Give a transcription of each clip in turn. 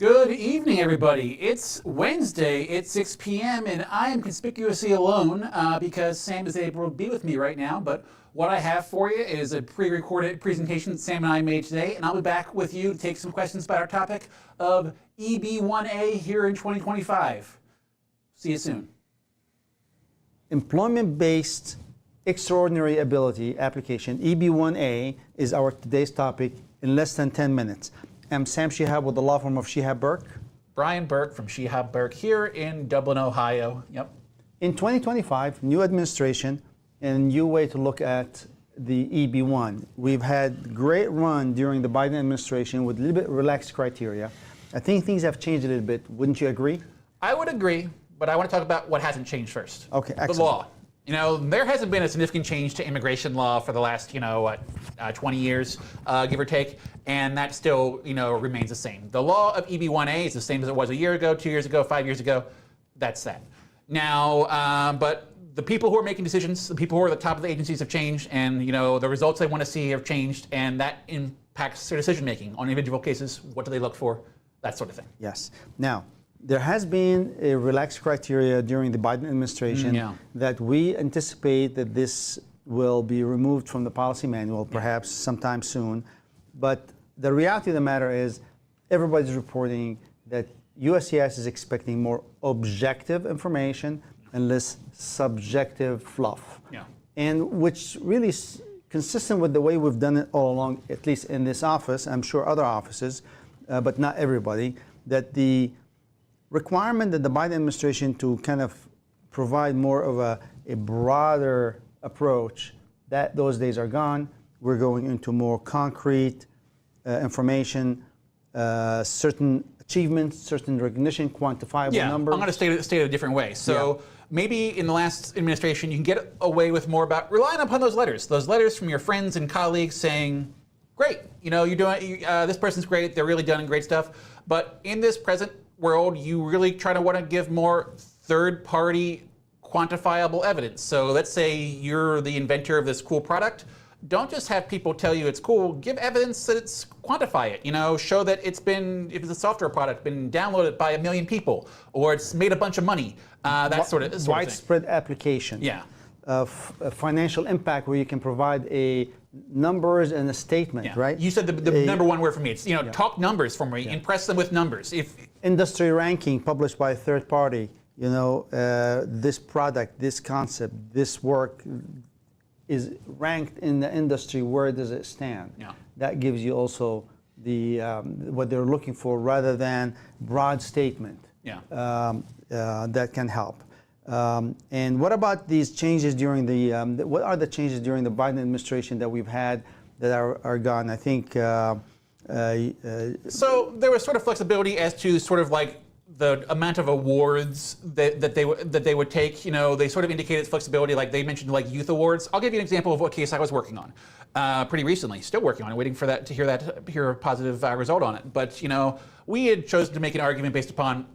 Good evening, everybody. It's Wednesday at 6 p.m. and I am conspicuously alone because Sam is able to be with me right now. But what I have for you is a pre-recorded presentation that Sam and I made today, and I'll be back with you to take some questions about our topic of EB-1A here in 2025. See you soon. Employment-based extraordinary ability application, EB-1A, is our today's topic in less than 10 minutes. I'm Sam Shihab with the law firm of Shihab Burke. Brian Burke from Shihab Burke here in Dublin, Ohio. Yep. In 2025, new administration and a new way to look at the EB-1. We've had great run during the Biden administration with a little bit relaxed criteria. I think things have changed a little bit. Wouldn't you agree? I would agree, but I want to talk about what hasn't changed first. Okay, excellent. The law. You know, there hasn't been a significant change to immigration law for the last, 20 years, give or take, and that still, remains the same. The law of EB-1A is the same as it was a year ago, 2 years ago, 5 years ago. That's that. Now, but the people who are making decisions, the people who are at the top of the agencies have changed, and, the results they want to see have changed, and that impacts their decision-making on individual cases. What do they look for? That sort of thing. Yes. Now, there has been a relaxed criteria during the Biden administration that we anticipate that this will be removed from the policy manual, perhaps sometime soon. But the reality of the matter is everybody's reporting that USCIS is expecting more objective information and less subjective fluff. Yeah. And which really is consistent with the way we've done it all along, at least in this office, I'm sure other offices, but not everybody, that the requirement that the Biden administration to kind of provide more of a broader approach, that those days are gone. We're going into more concrete information, certain achievements, certain recognition, quantifiable numbers. I'm going to state it a different way. So maybe in the last administration, you can get away with more about relying upon those letters from your friends and colleagues saying, great, you're doing, this person's great, they're really doing great stuff. But in this present world, you really want to give more third-party quantifiable evidence. So let's say you're the inventor of this cool product. Don't just have people tell you it's cool. Give evidence that it's quantify it. Show that it's been, if it's a software product, been downloaded by 1 million people, or it's made a bunch of money. That sort of widespread application. Yeah. Financial impact, where you can provide a numbers and a statement, right? You said the number one word for me. It's talk numbers for me. Impress them with numbers. If industry ranking published by a third party, this product, this concept, this work is ranked in the industry. Where does it stand? Yeah. That gives you also the what they're looking for, rather than broad statement. Yeah. That can help. And what about these changes during the, what are the changes during the Biden administration that we've had that are gone? I think. So there was sort of flexibility as to sort of like the amount of awards that they would take. They sort of indicated flexibility, like they mentioned like youth awards. I'll give you an example of what case I was working on pretty recently, still working on it, waiting for that to hear a positive result on it. But we had chosen to make an argument based upon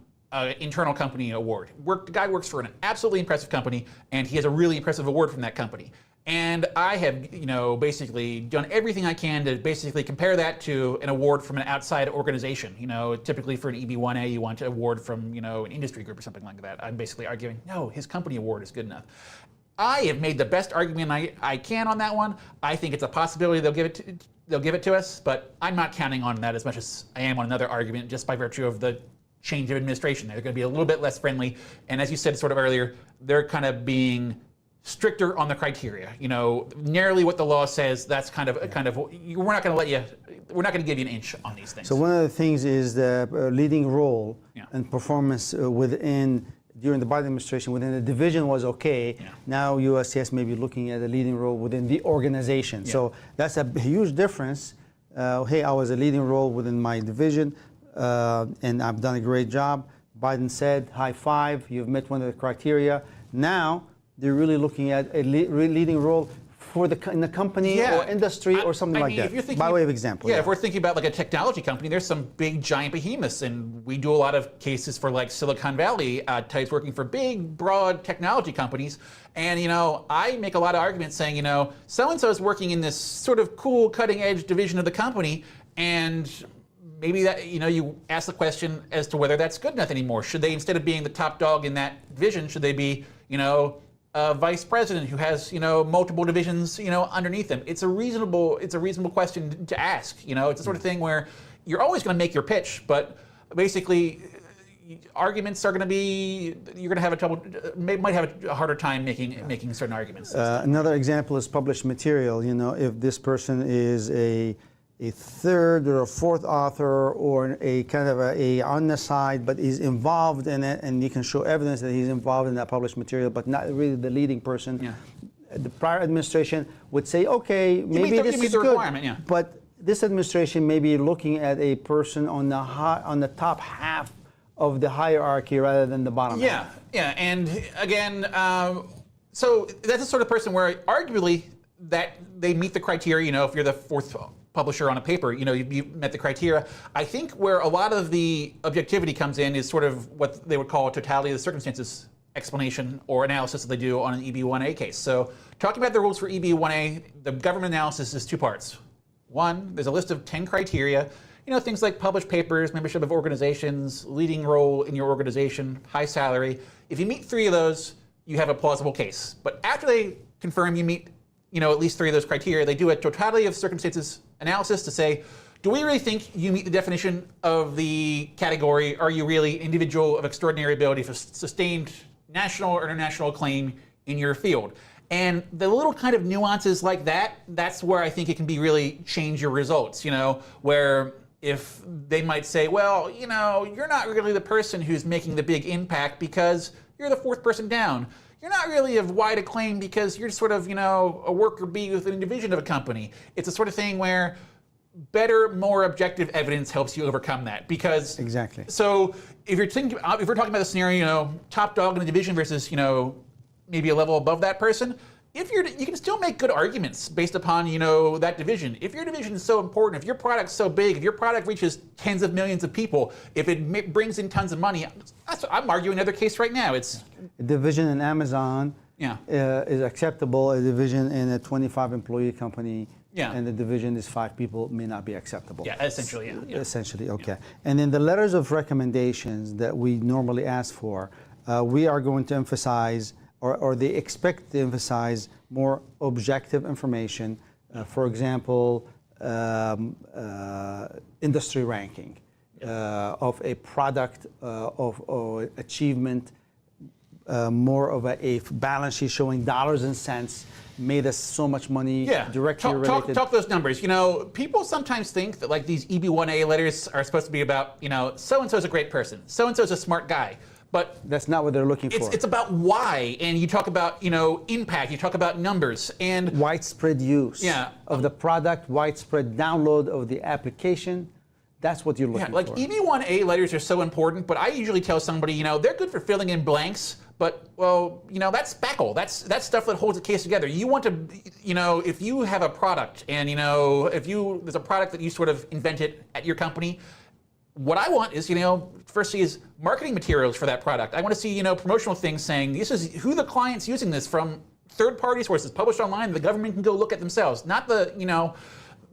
internal company award. The guy works for an absolutely impressive company, and he has a really impressive award from that company. And I have, basically done everything I can to basically compare that to an award from an outside organization. Typically for an EB-1A, you want an award from, an industry group or something like that. I'm basically arguing, no, his company award is good enough. I have made the best argument I can on that one. I think it's a possibility they'll give it to us, but I'm not counting on that as much as I am on another argument, just by virtue of the change of administration. They're going to be a little bit less friendly, and as you said sort of earlier, they're kind of being stricter on the criteria. Nearly what the law says. That's kind of we're not going to give you an inch on these things. So one of the things is the leading role and performance during the Biden administration within the division was okay. Yeah. Now USCIS may be looking at a leading role within the organization. Yeah. So that's a huge difference. Hey, I was a leading role within my division. And I've done a great job. Biden said, high five, you've met one of the criteria. Now, they're really looking at a leading role in the company or industry or something like that, if you're thinking, by way of example. If we're thinking about like a technology company, there's some big giant behemoths, and we do a lot of cases for like Silicon Valley types working for big, broad technology companies. And I make a lot of arguments saying, so-and-so is working in this sort of cool, cutting-edge division of the company, and maybe that, you ask the question as to whether that's good enough anymore. Should they, instead of being the top dog in that division, should they be, a vice president who has, multiple divisions, underneath them? It's a reasonable question to ask. It's the sort of thing where you're always going to make your pitch, but basically arguments are going to be, you're going to have might have a harder time making certain arguments. Another example is published material. If this person is a third or a fourth author, or a kind of a on the side, but is involved in it, and you can show evidence that he's involved in that published material, but not really the leading person. Yeah. The prior administration would say, okay, maybe this is good, yeah. But this administration may be looking at a person on the top half of the hierarchy rather than the bottom half. Yeah, and again, so that's the sort of person where arguably that they meet the criteria. If you're the fourth publisher on a paper, you met the criteria. I think where a lot of the objectivity comes in is sort of what they would call a totality of the circumstances explanation or analysis that they do on an EB-1A case. So talking about the rules for EB-1A, the government analysis is two parts. One, there's a list of 10 criteria, things like published papers, membership of organizations, leading role in your organization, high salary. If you meet 3 of those, you have a plausible case. But after they confirm you meet at least 3 of those criteria, they do a totality of circumstances analysis to say, do we really think you meet the definition of the category? Are you really an individual of extraordinary ability for sustained national or international acclaim in your field? And the little kind of nuances like that, that's where I think it can be really change your results, where if they might say, well, you're not really the person who's making the big impact because you're the 4th person down. You're not really of wide acclaim because you're sort of, a worker bee within a division of a company. It's a sort of thing where better, more objective evidence helps you overcome that. Because exactly. So if we're talking about the scenario, top dog in a division versus, maybe a level above that person, you can still make good arguments based upon, that division. If your division is so important, if your product's so big, if your product reaches tens of millions of people, if it brings in tons of money, I'm arguing another case right now. It's a division in Amazon is acceptable. A division in a 25-employee company and the division is 5 people may not be acceptable. Yeah, essentially, yeah. Essentially, okay. And then the letters of recommendations that we normally ask for, we are going to emphasize, or they expect to emphasize more objective information. For example, industry ranking of a product of achievement, more of a balance sheet showing dollars and cents made us so much money directly related. Talk those numbers. People sometimes think that like these EB-1A letters are supposed to be about, so-and-so's a great person, so-and-so's a smart guy. But that's not what they're looking for. It's about why, and you talk about impact. You talk about numbers and widespread use of the product, widespread download of the application. That's what you're looking for. Like EB-1A letters are so important, but I usually tell somebody, they're good for filling in blanks. But that's spackle. That's stuff that holds the case together. You want to, if you have a product and there's a product that you sort of invented at your company. What I want is, first is marketing materials for that product. I want to see, promotional things saying this is who the client's using this from, third-party sources, published online. The government can go look at themselves. Not the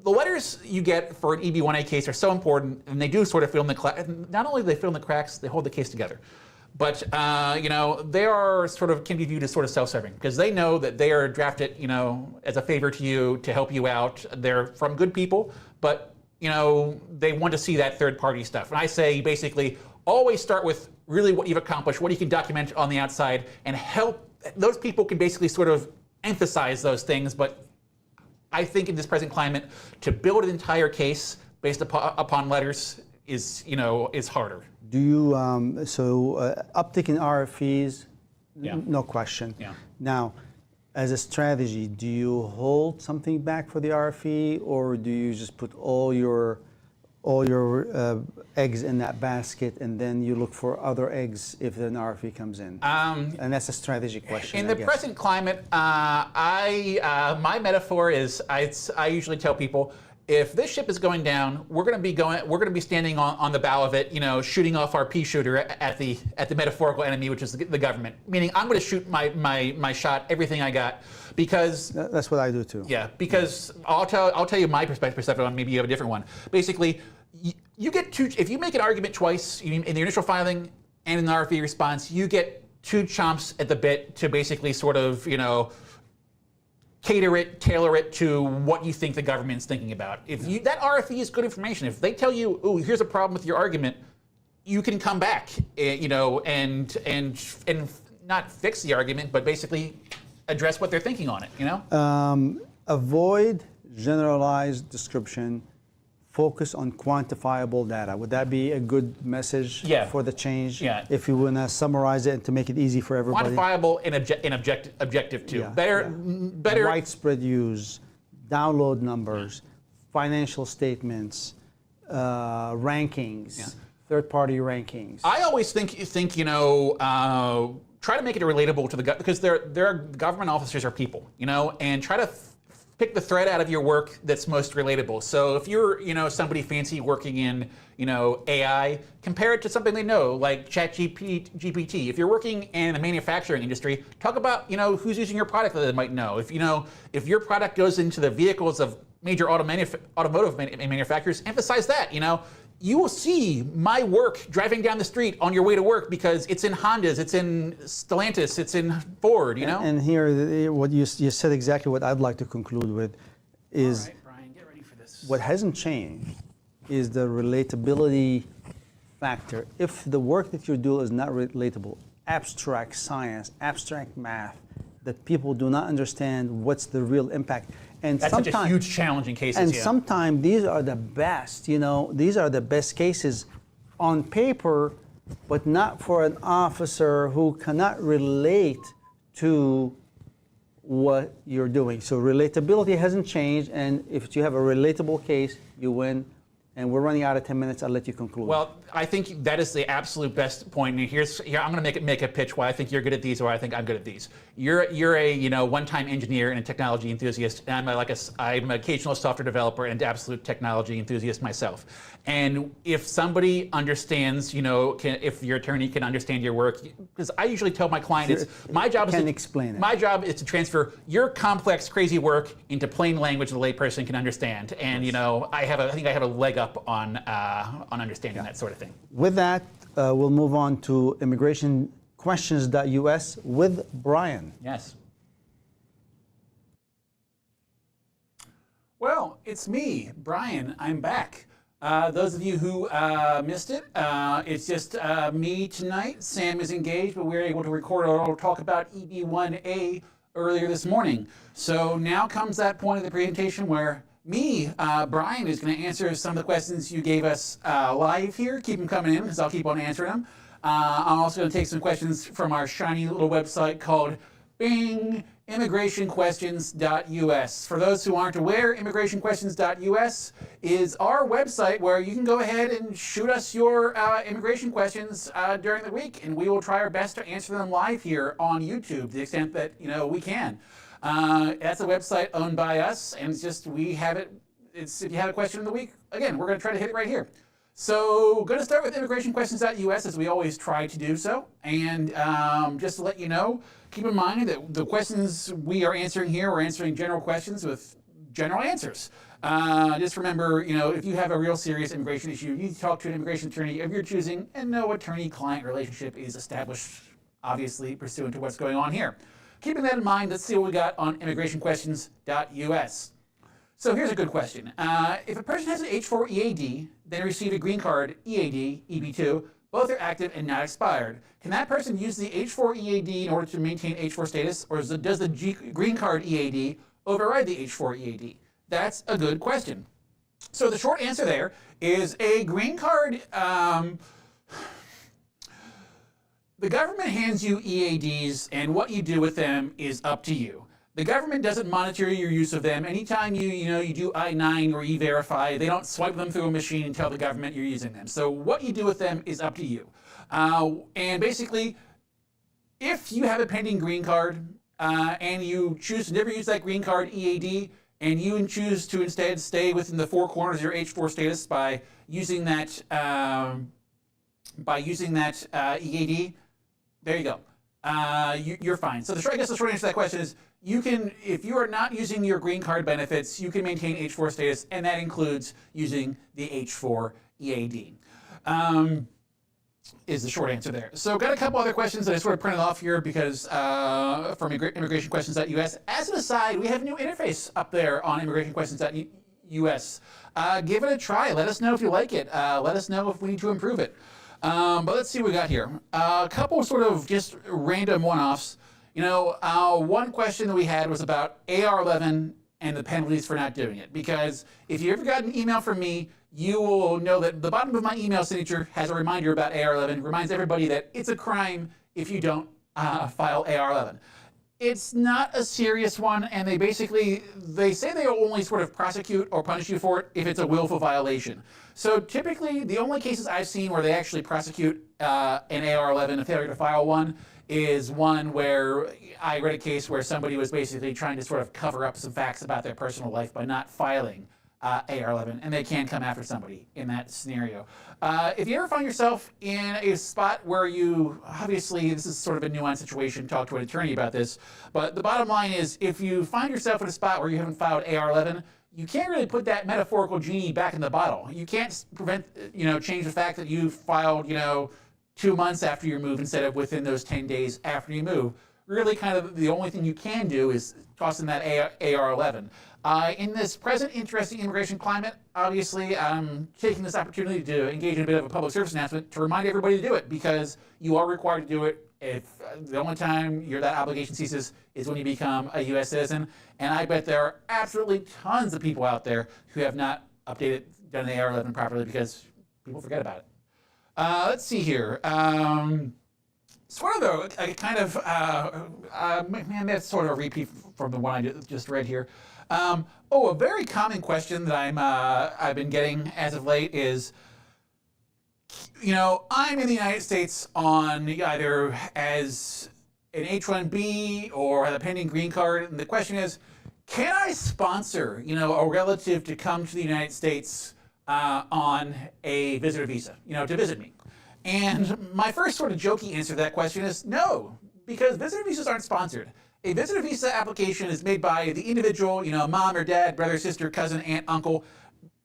letters you get for an EB-1A case are so important, and they do sort of fill in the cracks. Not only do they fill in the cracks, they hold the case together. But they are can be viewed as sort of self-serving because they know that they are drafted, as a favor to you to help you out. They're from good people, but they want to see that third-party stuff. And I say basically always start with really what you've accomplished, what you can document on the outside, and help. Those people can basically sort of emphasize those things. But I think in this present climate, to build an entire case based upon letters is harder. Do you uptick in RFEs? No question. Yeah. Now, as a strategy, do you hold something back for the RFE, or do you just put all your eggs in that basket and then you look for other eggs if an RFE comes in? And that's a strategy question. In the present climate, my metaphor is I usually tell people, if this ship is going down, we're going to be standing on the bow of it, shooting off our pea shooter at the metaphorical enemy, which is the government. Meaning, I'm going to shoot my shot, everything I got, because that's what I do too. Yeah, because I'll tell you my perspective on. Maybe you have a different one. Basically, you get two. If you make an argument twice in the initial filing and in the RFE response, you get two chomps at the bit to basically sort of cater it, tailor it to what you think the government's thinking about. If that RFE is good information. If they tell you, "Oh, here's a problem with your argument," you can come back, and not fix the argument, but basically address what they're thinking on it. Avoid generalized description. Focus on quantifiable data. Would that be a good message for the change? Yeah. If you want to summarize it and to make it easy for everybody. Quantifiable and objective too. Yeah. Better. Widespread use, download numbers, financial statements, rankings, third-party rankings. I always think try to make it relatable to the because there are government officers are people, and try to pick the thread out of your work that's most relatable. So if you're, somebody fancy working in, AI, compare it to something they know, like ChatGPT. If you're working in the manufacturing industry, talk about, who's using your product that they might know. If your product goes into the vehicles of major automotive manufacturers, emphasize that, You will see my work driving down the street on your way to work because it's in Hondas, it's in Stellantis, it's in Ford, And here, what you said exactly what I'd like to conclude with is, all right, Brian, get ready for this. What hasn't changed is the relatability factor. If the work that you do is not relatable, abstract science, abstract math, that people do not understand what's the real impact. And that's such a huge challenge in cases. And sometimes these are the best, these are the best cases on paper, but not for an officer who cannot relate to what you're doing. So relatability hasn't changed, and if you have a relatable case, you win. And we're running out of 10 minutes. I'll let you conclude. Well, I think that is the absolute best point. And here I'm going to make a pitch why I think you're good at these, or I think I'm good at these. You're a one-time engineer and a technology enthusiast, and I'm an occasional software developer and absolute technology enthusiast myself. And if somebody understands, if your attorney can understand your work, because I usually tell my client, my job is to transfer your complex, crazy work into plain language the layperson can understand. And I think I have a leg up on understanding that sort of thing. With that, we'll move on to immigrationquestions.us with Brian. Yes. Well, it's me, Brian. I'm back. Those of you who missed it, it's just me tonight. Sam is engaged, but we were able to record or talk about EB-1A earlier this morning. So now comes that point of the presentation where me, Brian, is going to answer some of the questions you gave us live here. Keep them coming in because I'll keep on answering them. I'm also going to take some questions from our shiny little website called Bing, immigrationquestions.us. For those who aren't aware, immigrationquestions.us is our website where you can go ahead and shoot us your immigration questions during the week, and we will try our best to answer them live here on YouTube to the extent that we can. That's a website owned by us, and it's just we have it. If you have a question of the week, again, we're going to try to hit it right here. So, going to start with immigrationquestions.us as we always try to do so, and just to let you know, keep in mind that the questions we are answering here, we're answering general questions with general answers. Just remember, if you have a real serious immigration issue, you need to talk to an immigration attorney of your choosing, and no attorney-client relationship is established, obviously, pursuant to what's going on here. Keeping that in mind, let's see what we got on immigrationquestions.us. So here's a good question. If a person has an H-4 EAD, then received a green card EAD, EB2, both are active and not expired, can that person use the H-4 EAD in order to maintain H-4 status, or does the green card EAD override the H-4 EAD? That's a good question. So the short answer there is a green card, the government hands you EADs, and what you do with them is up to you. The government doesn't monitor your use of them. Anytime you do I-9 or E-Verify, they don't swipe them through a machine and tell the government you're using them. So what you do with them is up to you. And basically, if you have a pending green card and you choose to never use that green card EAD, and you choose to instead stay within the four corners of your H-4 status by using that EAD, there you go. You're fine. So I guess the short answer to that question is you can, if you are not using your green card benefits, you can maintain H-4 status, and that includes using the H-4 EAD. Is the short answer there. So got a couple other questions that I sort of printed off here because from immigrationquestions.us. As an aside, we have a new interface up there on immigrationquestions.us. Give it a try. Let us know if you like it. Let us know if we need to improve it. But let's see what we got here. A couple sort of just random one-offs. You know, one question that we had was about AR-11 and the penalties for not doing it. Because if you ever got an email from me, you will know that the bottom of my email signature has a reminder about AR-11, reminds everybody that it's a crime if you don't file AR-11. It's not a serious one, and they say they only sort of prosecute or punish you for it if it's a willful violation. So typically, the only cases I've seen where they actually prosecute an AR-11, a failure to file one, is one where I read a case where somebody was basically trying to sort of cover up some facts about their personal life by not filing AR-11, and they can come after somebody in that scenario. If you ever find yourself in a spot where you, obviously this is sort of a nuanced situation, talk to an attorney about this, but the bottom line is if you find yourself in a spot where you haven't filed AR-11, you can't really put that metaphorical genie back in the bottle. You can't change the fact that you filed, 2 months after you move instead of within those 10 days after you move. Really kind of the only thing you can do is toss in that AR-11. In this present interesting immigration climate, obviously I'm taking this opportunity to engage in a bit of a public service announcement to remind everybody to do it because you are required to do it. If the only time that obligation ceases is when you become a U.S. citizen. And I bet there are absolutely tons of people out there who have not done the AR-11 properly because people forget about it. Let's see here. Sort of a kind of, man, that's sort of a repeat from the one I just read here. A very common question that I've been getting as of late is, I'm in the United States on either as an H-1B or a pending green card, and the question is, can I sponsor, a relative to come to the United States on a visitor visa, to visit me? And my first sort of jokey answer to that question is no, because visitor visas aren't sponsored. A visitor visa application is made by the individual, mom or dad, brother, sister, cousin, aunt, uncle,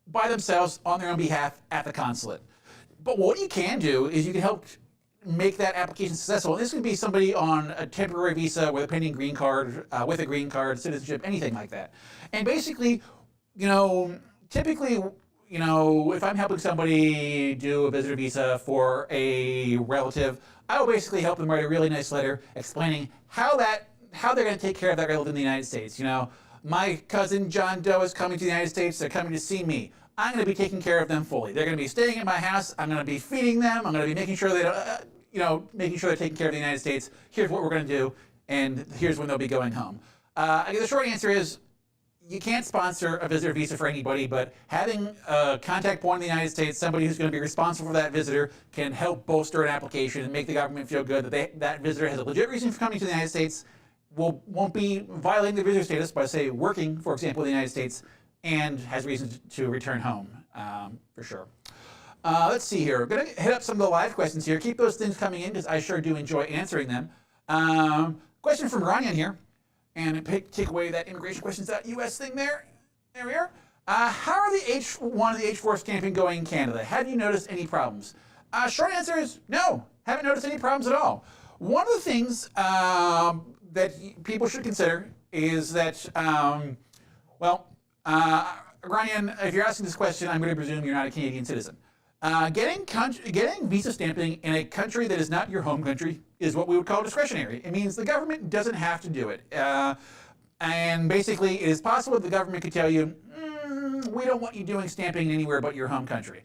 by themselves on their own behalf at the consulate. But what you can do is you can help make that application successful. And this could be somebody on a temporary visa with a pending green card, with a green card, citizenship, anything like that. And basically, typically, if I'm helping somebody do a visitor visa for a relative, I will basically help them write a really nice letter explaining how they're going to take care of that relative in the United States. My cousin John Doe is coming to the United States. They're coming to see me. I'm going to be taking care of them fully. They're going to be staying at my house. I'm going to be feeding them. I'm going to be making sure making sure they're taking care of the United States. Here's what we're going to do, and here's when they'll be going home. The short answer is you can't sponsor a visitor visa for anybody, but having a contact point in the United States, somebody who's going to be responsible for that visitor, can help bolster an application and make the government feel good that that visitor has a legit reason for coming to the United States, won't be violating their visitor status by, say, working, for example, in the United States, and has reason to return home, for sure. Let's see here. I'm going to hit up some of the live questions here. Keep those things coming in because I sure do enjoy answering them. Question from Ryan here. And take away that immigrationquestions.us thing there. There we are. How are the H1 and the H4 stamping going in Canada? Have you noticed any problems? Short answer is no. Haven't noticed any problems at all. One of the things that people should consider is that, Ryan, if you're asking this question, I'm going to presume you're not a Canadian citizen. Getting visa stamping in a country that is not your home country is what we would call discretionary. It means the government doesn't have to do it. And basically, it is possible that the government could tell you, we don't want you doing stamping anywhere but your home country.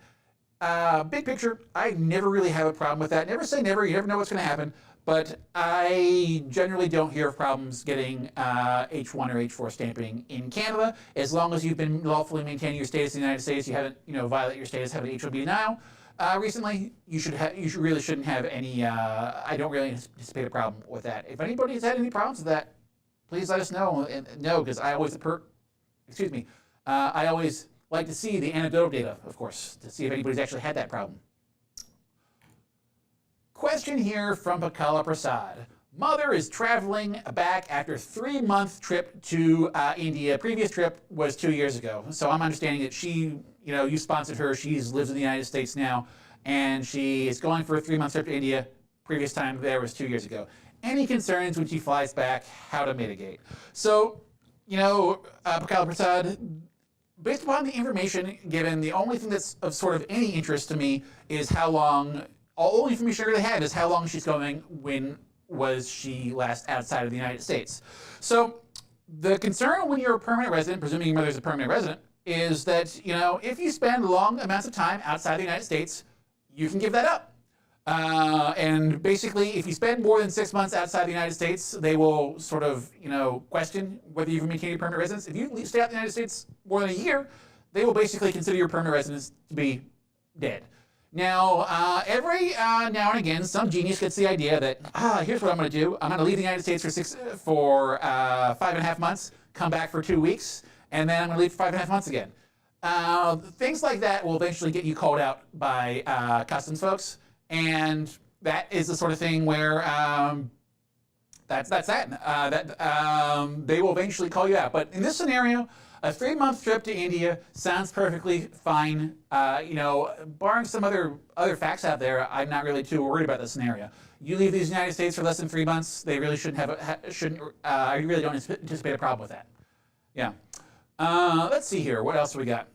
Big picture, I never really have a problem with that. Never say never. You never know what's going to happen. But I generally don't hear of problems getting H1 or H4 stamping in Canada. As long as you've been lawfully maintaining your status in the United States, you haven't violated your status, having H1B denial recently, you really shouldn't have any, I don't really anticipate a problem with that. If anybody has had any problems with that, please let us know. Because I always, I always like to see the anecdotal data, of course, to see if anybody's actually had that problem. Question here from Pakala Prasad. Mother is traveling back after a 3-month trip to India. Previous trip was 2 years ago. So I'm understanding that she, you sponsored her. She lives in the United States now, and she is going for a 3-month trip to India. Previous time there was 2 years ago. Any concerns when she flies back? How to mitigate? So, Prakala Prasad, based upon the information given, the only thing that's of sort of any interest to me is how long. All the information I really have is how long she's going. When was she last outside of the United States? So the concern when you're a permanent resident, presuming your mother's a permanent resident, is that if you spend long amounts of time outside the United States, you can give that up. And basically, if you spend more than 6 months outside the United States, they will sort of, question whether you can maintain your permanent residence. If you stay out in the United States more than a year, they will basically consider your permanent residence to be dead. Now, every now and again, some genius gets the idea that, here's what I'm going to do. I'm going to leave the United States for 5.5 months, come back for 2 weeks, and then I'm going to leave for 5.5 months again. Things like that will eventually get you called out by customs folks. And that is the sort of thing where they will eventually call you out. But in this scenario, a 3-month trip to India sounds perfectly fine. Barring some other facts out there, I'm not really too worried about the scenario. You leave the United States for less than 3 months, they really I really don't anticipate a problem with that. Yeah. Let's see here. What else we got?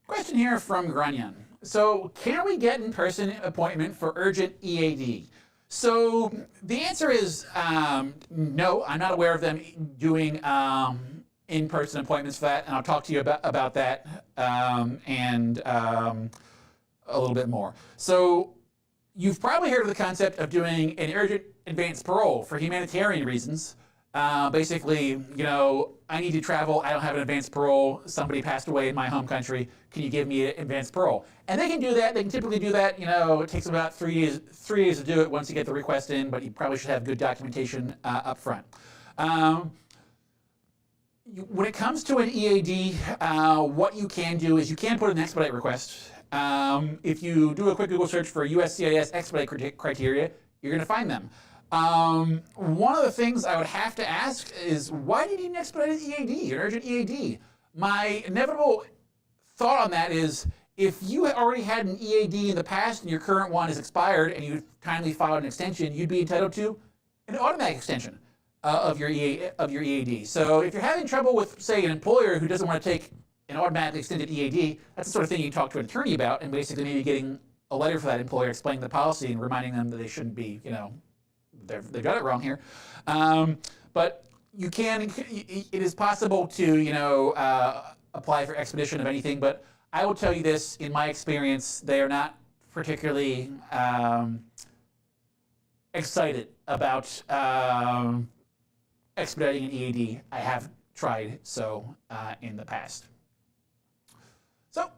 Question here from Granyan. So, can we get in-person appointment for urgent EAD? So, the answer is no. I'm not aware of them doing in-person appointments for that, and I'll talk to you about that and a little bit more. So, you've probably heard of the concept of doing an urgent advance parole for humanitarian reasons. Basically, I need to travel. I don't have an advance parole. Somebody passed away in my home country. Can you give me an advance parole? And they can do that. They can typically do that. It takes about 3 days to do it once you get the request in, but you probably should have good documentation up front. When it comes to an EAD, what you can do is you can put an expedite request. If you do a quick Google search for USCIS expedite criteria, you're going to find them. One of the things I would have to ask is, why do you need an expedited EAD, an urgent EAD? My inevitable thought on that is, if you already had an EAD in the past and your current one is expired and you kindly filed an extension, you'd be entitled to an automatic extension of your EAD. So if you're having trouble with, say, an employer who doesn't want to take an automatically extended EAD, that's the sort of thing you can talk to an attorney about, and basically maybe getting a letter for that employer explaining the policy and reminding them that they shouldn't be, they've got it wrong here. But it is possible to, apply for expedition of anything, but I will tell you this, in my experience, they are not particularly excited about expediting an EAD. I have tried so in the past. So,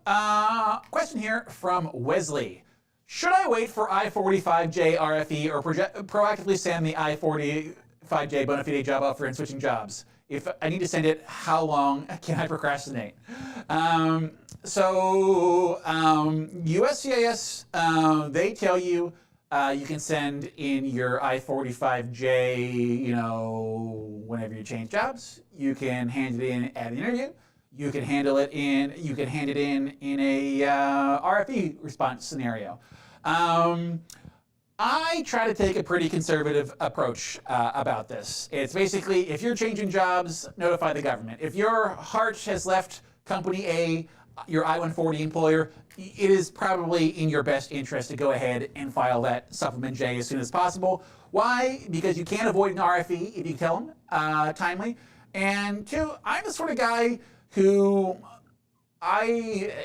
question here from Wesley. Should I wait for I-45J RFE or proactively send the I-45J bona fide job offer and switching jobs? If I need to send it, how long can I procrastinate? USCIS, they tell you you can send in your I-45J, whenever you change jobs. You can hand it in at an interview. You can hand it in a RFE response scenario. I try to take a pretty conservative approach about this. It's basically, if you're changing jobs, notify the government. If your heart has left company A, your I-140 employer, it is probably in your best interest to go ahead and file that supplement J as soon as possible. Why? Because you can't avoid an RFE if you tell them timely. And two, I'm the sort of guy who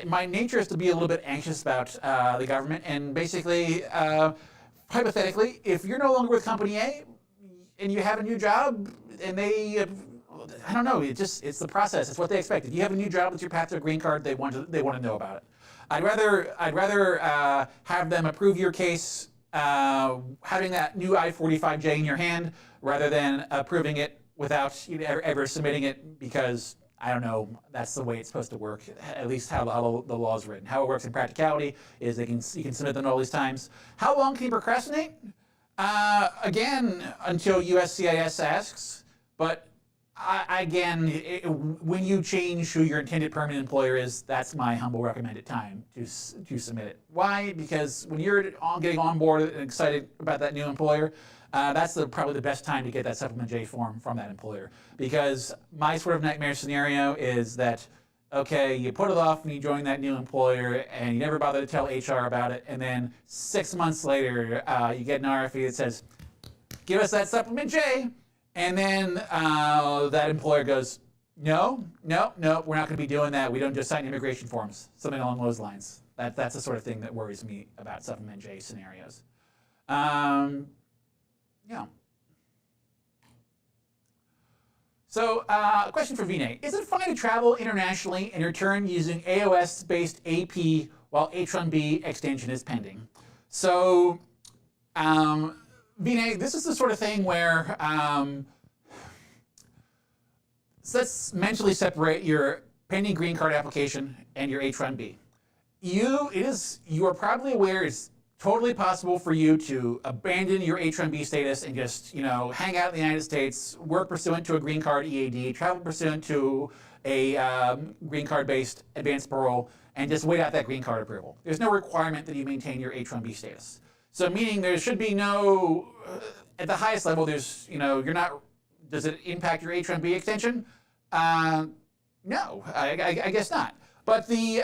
my nature is to be a little bit anxious about the government, and basically, hypothetically, if you're no longer with company A and you have a new job and they, I don't know, it's the process. It's what they expect. If you have a new job that's your path to a green card, they want to know about it. I'd rather have them approve your case, having that new I-45J in your hand, rather than approving it without you ever submitting it, because I don't know, that's the way it's supposed to work, at least how the law is written. How it works in practicality is you can submit them all these times. How long can you procrastinate? Again, until USCIS asks, but when you change who your intended permanent employer is, that's my humble recommended time to submit it. Why? Because when you're getting on board and excited about that new employer, that's probably the best time to get that Supplement J form from that employer. Because my sort of nightmare scenario is that, okay, you put it off when you join that new employer and you never bother to tell HR about it, and then 6 months later, you get an RFE that says, give us that Supplement J. And then that employer goes, no, we're not going to be doing that. We don't just sign immigration forms, something along those lines. That's the sort of thing that worries me about Supplement J scenarios. Yeah. So a question for Vinay. Is it fine to travel internationally and return using AOS-based AP while H-1B extension is pending? So Vinay, this is the sort of thing where so let's mentally separate your pending green card application and your H-1B. You are probably aware it's totally possible for you to abandon your H-1B status and just hang out in the United States, work pursuant to a green card EAD, travel pursuant to a green card-based advanced parole, and just wait out that green card approval. There's no requirement that you maintain your H-1B status. So meaning there should be no, at the highest level, there's, you're not, does it impact your H-1B extension? No, I guess not. But the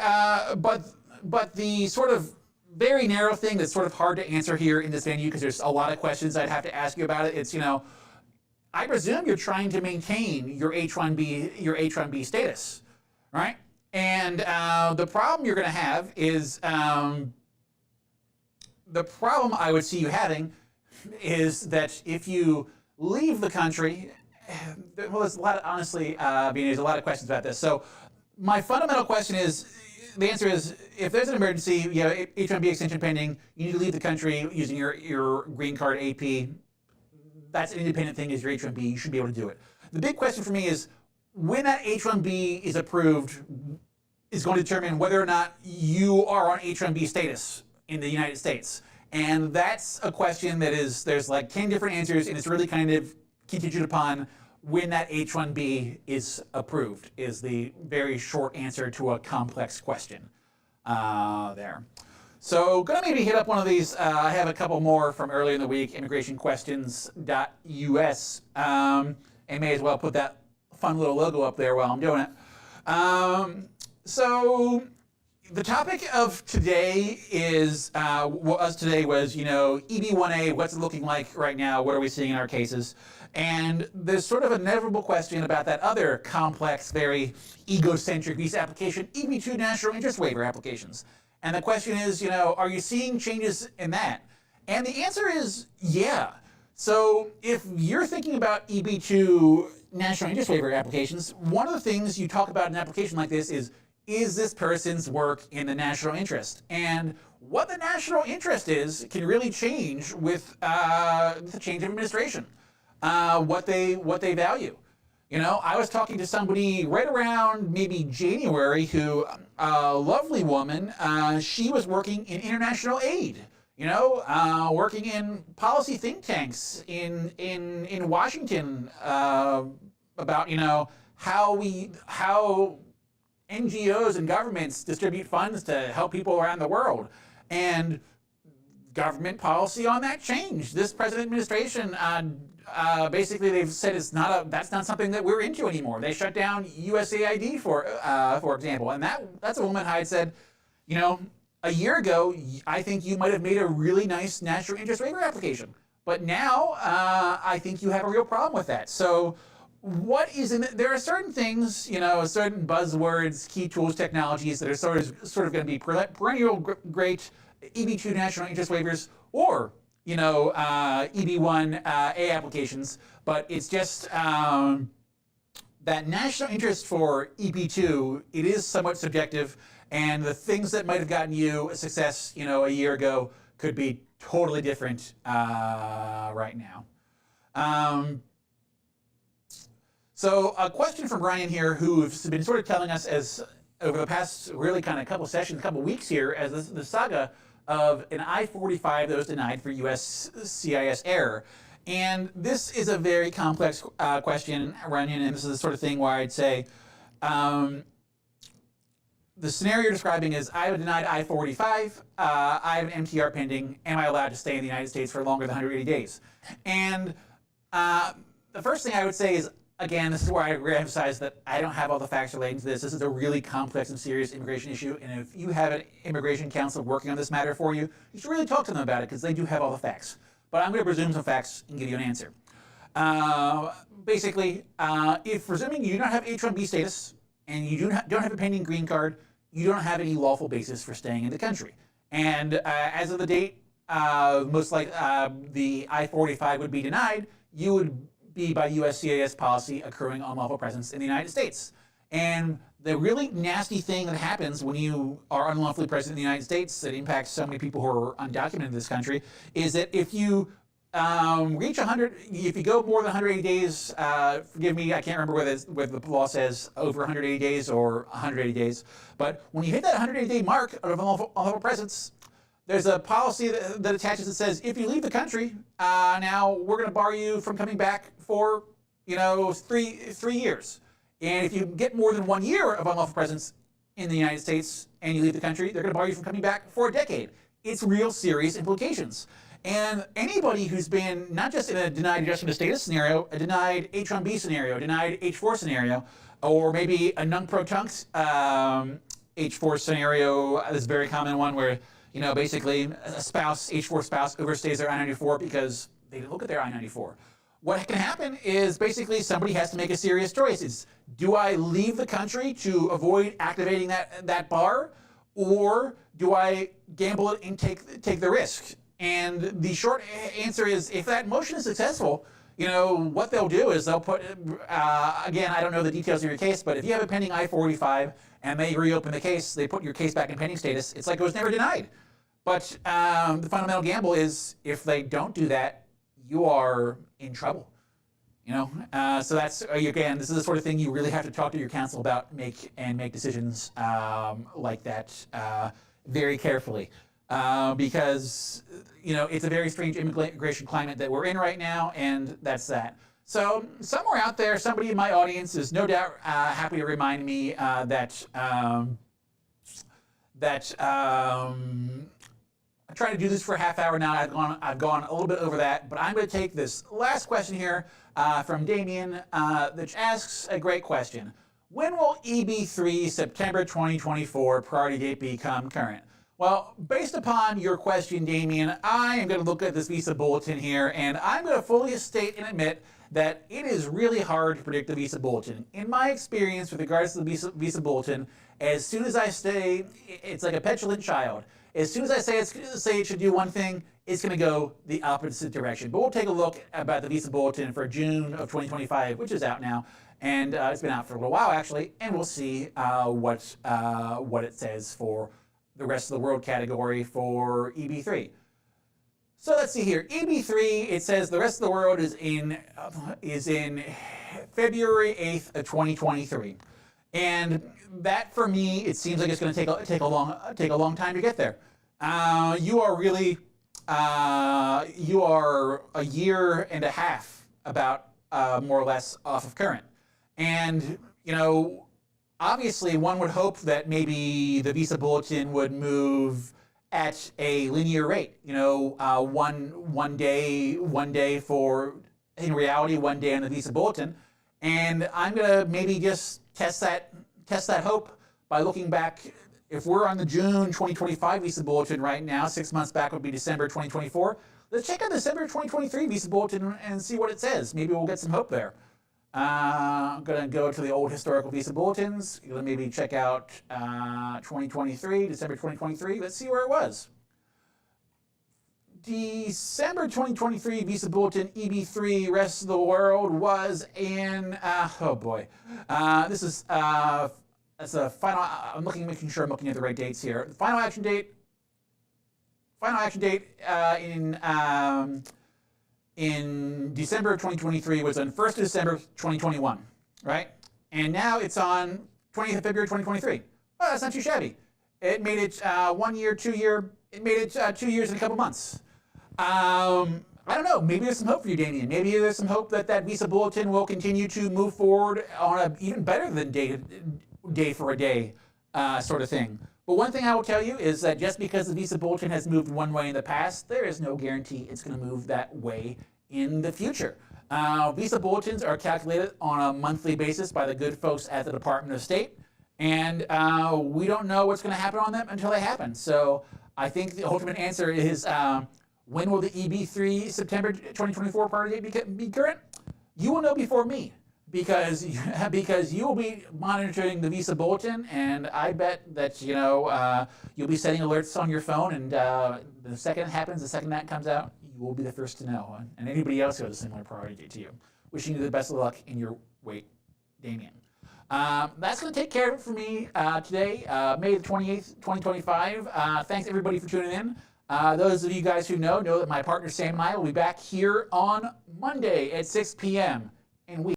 sort of very narrow thing that's sort of hard to answer here in this venue, because there's a lot of questions I'd have to ask you about it. It's, I presume you're trying to maintain your H-1B status, right? And the problem you're going to have is, the problem I would see you having is that if you leave the country, well, there's a lot of, honestly, there's a lot of questions about this. So my fundamental question is, the answer is, if there's an emergency, you have H-1B extension pending, you need to leave the country using your green card AP, that's an independent thing as your H-1B, you should be able to do it. The big question for me is, when that H-1B is approved, is going to determine whether or not you are on H-1B status in the United States. And that's a question that there's like 10 different answers, and it's really kind of contingent upon when that H-1B is approved, is the very short answer to a complex question there. So gonna maybe hit up one of these. I have a couple more from earlier in the week, immigrationquestions.us, and may as well put that fun little logo up there while I'm doing it. So the topic of today is, today was, EB-1A, what's it looking like right now? What are we seeing in our cases? And there's sort of an inevitable question about that other complex, very egocentric visa application, EB2 national interest waiver applications. And the question is, are you seeing changes in that? And the answer is, yeah. So if you're thinking about EB2 national interest waiver applications, one of the things you talk about in an application like this is this person's work in the national interest? And what the national interest is can really change with the change of administration, what they value. I was talking to somebody right around maybe January who, a lovely woman, she was working in international aid, working in policy think tanks in Washington about, how NGOs and governments distribute funds to help people around the world. And government policy on that changed. This present administration, basically they've said that's not something that we're into anymore. They shut down USAID, for example. And that's a woman I had said, a year ago, I think you might have made a really nice national interest waiver application. But now, I think you have a real problem with that. So what is there are certain things, certain buzzwords, key tools, technologies that are sort of going to be perennial great EB2 national interest waivers, or EB-1A applications, but it's just that national interest for EB2, it is somewhat subjective, and the things that might have gotten you a success, a year ago could be totally different right now. So a question from Ryan here, who's been sort of telling us as over the past really kind of couple weeks here, as the saga of an I-45 that was denied for USCIS error. And this is a very complex question, Runyon, and this is the sort of thing where I'd say, the scenario you're describing is, I have a denied I-45, I have an MTR pending, am I allowed to stay in the United States for longer than 180 days? And the first thing I would say is, again, this is where I emphasize that I don't have all the facts relating to this. This is a really complex and serious immigration issue, and if you have an immigration counsel working on this matter for you, you should really talk to them about it, because they do have all the facts. But I'm going to presume some facts and give you an answer. Basically, if presuming you do not have H-1B status, and you don't have a pending green card, you don't have any lawful basis for staying in the country. And as of the date, most like the I-45 would be denied, you would be, by USCIS policy, accruing unlawful presence in the United States. And the really nasty thing that happens when you are unlawfully present in the United States that impacts so many people who are undocumented in this country is that if you reach 100, if you go more than 180 days, forgive me, I can't remember whether the law says over 180 days or 180 days, but when you hit that 180-day mark of unlawful presence, there's a policy that attaches that says, if you leave the country, now we're going to bar you from coming back for, 3 years. And if you get more than 1 year of unlawful presence in the United States and you leave the country, they're going to bar you from coming back for a decade. It's real serious implications. And anybody who's been not just in a denied adjustment of status scenario, a denied H-1B scenario, denied H-4 scenario, or maybe a non-protunct H-4 scenario, this is a very common one where, basically a spouse, H-4 spouse, overstays their I-94 because they didn't look at their I-94. What can happen is basically somebody has to make a serious choice. It's, do I leave the country to avoid activating that bar, or do I gamble it and take the risk? And the short answer is, if that motion is successful, what they'll do is they'll put, again, I don't know the details of your case, but if you have a pending I-45 and they reopen the case, they put your case back in pending status, it's like it was never denied. But the fundamental gamble is, if they don't do that, you are in trouble. So that's, again, this is the sort of thing you really have to talk to your counsel about, make decisions like that very carefully. Because, it's a very strange immigration climate that we're in right now, and that's that. So somewhere out there, somebody in my audience is no doubt happy to remind me that I tried to do this for a half hour now. I've gone a little bit over that, but I'm going to take this last question here from Damien, which asks a great question. When will EB3 September 2024 priority date become current? Well, based upon your question, Damien, I am going to look at this visa bulletin here, and I'm going to fully state and admit that it is really hard to predict the visa bulletin. In my experience with regards to the visa bulletin, as soon as I say, it's like a petulant child. As soon as I say it should do one thing, it's going to go the opposite direction. But we'll take a look about the visa bulletin for June of 2025, which is out now, and it's been out for a little while actually, and we'll see what it says for the rest of the world category for EB3. So let's see here. EB3, it says the rest of the world is in February 8th of 2023, and that for me, it seems like it's going to take a long time to get there. You are really you are a year and a half about more or less off of current, and obviously, one would hope that maybe the visa bulletin would move at a linear rate. One day for, in reality, 1 day on the visa bulletin. And I'm gonna maybe just test that hope by looking back. If we're on the June 2025 visa bulletin right now, 6 months back would be December 2024. Let's check out the December 2023 visa bulletin and see what it says. Maybe we'll get some hope there. I'm going to go to the old historical visa bulletins. Maybe check out 2023, December 2023. Let's see where it was. December 2023 visa bulletin EB3 rest of the world was in, oh boy. This is, that's a final, making sure I'm looking at the right dates here. The final action date in December of 2023 was on 1st of December 2021, right? And now it's on 20th of February 2023. Well, that's not too shabby. It made it 1 year, 2 year. It made it 2 years and a couple months. I don't know. Maybe there's some hope for you, Damien. Maybe there's some hope that that visa bulletin will continue to move forward on a even better than day for a day sort of thing. But one thing I will tell you is that just because the visa bulletin has moved one way in the past, there is no guarantee it's going to move that way in the future. Visa bulletins are calculated on a monthly basis by the good folks at the Department of State, and we don't know what's going to happen on them until they happen. So I think the ultimate answer is, when will the EB3 September 2024 priority date be current? You will know before me, because you will be monitoring the visa bulletin, and I bet that you'll be setting alerts on your phone, and the second it happens, the second that comes out, you will be the first to know, and anybody else who has a similar priority date to you. Wishing you the best of luck in your wait, Damien. That's going to take care of it for me today, May the 28th, 2025. Thanks everybody for tuning in. Those of you guys who know that my partner Sam and I will be back here on Monday at 6 p.m.